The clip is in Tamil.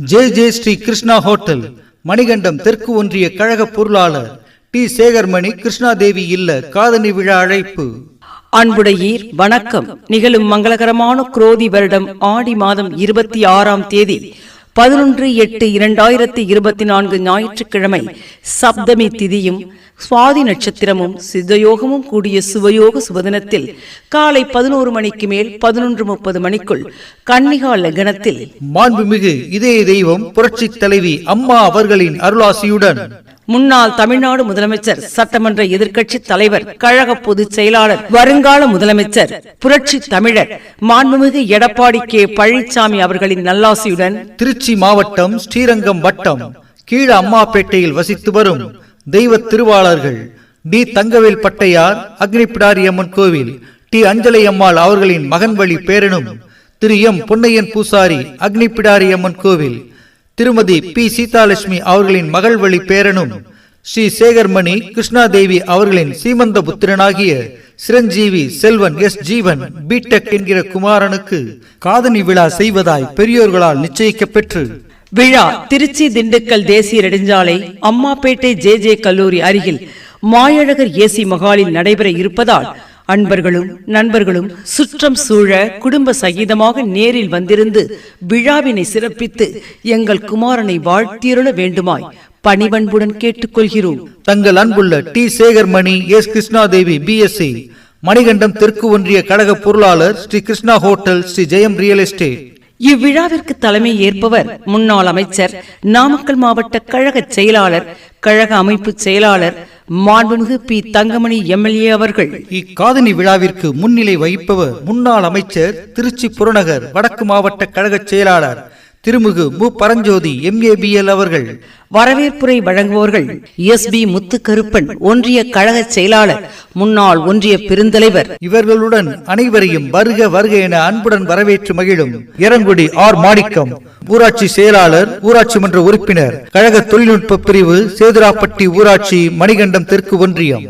ஜே ஸ்ரீ கிருஷ்ணா ஹோட்டல், மணிகண்டம், தெற்கு ஒன்றிய கழக பொருளாளர் டி சேகர்மணி, கிருஷ்ணாதேவி இல்ல காதணி விழா அழைப்பு. அன்புடையீர் வணக்கம். நிகழும் மங்களகரமான குரோதி வருடம் ஆடி மாதம் 26ஆம் தேதி 11/8/2024 ஞாயிற்றுக்கிழமை சப்தமி திதியும் சுவாதி நட்சத்திரமும் சித்தயோகமும் கூடிய சுவயோக சுபதினத்தில் காலை 11 மணிக்கு மேல் 11:30 மணிக்குள் கன்னிகா லக்னத்தில் மாண்புமிகு இதய தெய்வம் புரட்சி தலைவி அம்மா அவர்களின் அருளாசியுடன் முன்னாள் தமிழ்நாடு முதலமைச்சர், சட்டமன்ற எதிர்க்கட்சி தலைவர், கழக பொதுச் செயலாளர், வருங்கால முதலமைச்சர், புரட்சி தமிழர் மாண்புமிகு எடப்பாடி கே பழனிசாமி அவர்களின் நல்லாசியுடன் திருச்சி மாவட்டம் ஸ்ரீரங்கம் வட்டம் கீழ அம்மாப்பேட்டையில் வசித்து வரும் தெய்வ திருவாளர்கள் டி தங்கவேல் பட்டையார் அக்னிபிடாரி அம்மன் கோவில், டி அஞ்சலை அம்மாள் அவர்களின் மகன் வழி பேரனும், திரு எம் பொன்னையன் பூசாரி அக்னிபிடாரி அம்மன் கோவில், திருமதி பி சீதாலட்சுமி அவர்களின் மகள் வழி பேரனும், ஸ்ரீ சேகர்மணி கிருஷ்ணாதேவி அவர்களின் சீமந்த புத்திரனாகிய சிரஞ்சீவி செல்வன் எஸ் ஜீவன் பிடெக் என்கிற குமாரனுக்கு காதணி விழா செய்வதாய் பெரியோர்களால் நிச்சயிக்கப்பெற்று விழா திருச்சி திண்டுக்கல் தேசிய நெடுஞ்சாலை அம்மாப்பேட்டை ஜே கல்லூரி அருகில் மாயழகர் ஏசி மகாலில் நடைபெற இருப்பதால் அன்பர்களும் நண்பர்களும் சுற்றம் சூழ குடும்ப சகிதமாக நேரில் வந்திருந்து விழாவினை சிறப்பித்து எங்கள் குமாரனை வாழ்த்தியருள வேண்டுமாய் பணிவன்புடன் கேட்டுக்கொள்கிறோம். தங்கள் அன்புள்ள D சேகர்மணி S Krishna Devi BSc, Manikandam, தெற்கு ஒன்றிய கழக பொருளாளர், ஸ்ரீ கிருஷ்ணா ஹோட்டல், ஸ்ரீ ஜெயம் ரியல் எஸ்டேட். இவ்விழாவிற்கு தலைமை ஏற்பவர் முன்னாள் அமைச்சர், நாமக்கல் மாவட்ட கழக செயலாளர், கழக அமைப்பு செயலாளர் மாண்புமிகு பி தங்கமணி எம்எல்ஏ அவர்கள். இக்காதணி விழாவிற்கு முன்னிலை வகிப்பவர் முன்னாள் அமைச்சர், திருச்சி புறநகர் வடக்கு மாவட்ட கழக செயலாளர் திருமிகு மு பரஞ்சோதி எம்ஏபிஎல் அவர்கள். வரவேற்புரை வழங்குவோர்கள் எஸ்பி முத்துக்கருப்பன், ஒன்றிய கழக செயலாளர், முன்னாள் ஒன்றிய பெருந்தலைவர். இவர்களுடன் அனைவரையும் வருக வருக என அன்புடன் வரவேற்று மகிழும் எரங்குடி ஆர் மாணிக்கம், ஊராட்சி செயலாளர், ஊராட்சி மன்ற உறுப்பினர், கழக தொழில்நுட்ப பிரிவு, சேதுராப்பட்டி ஊராட்சி, மணிகண்டம் தெற்கு ஒன்றியம்.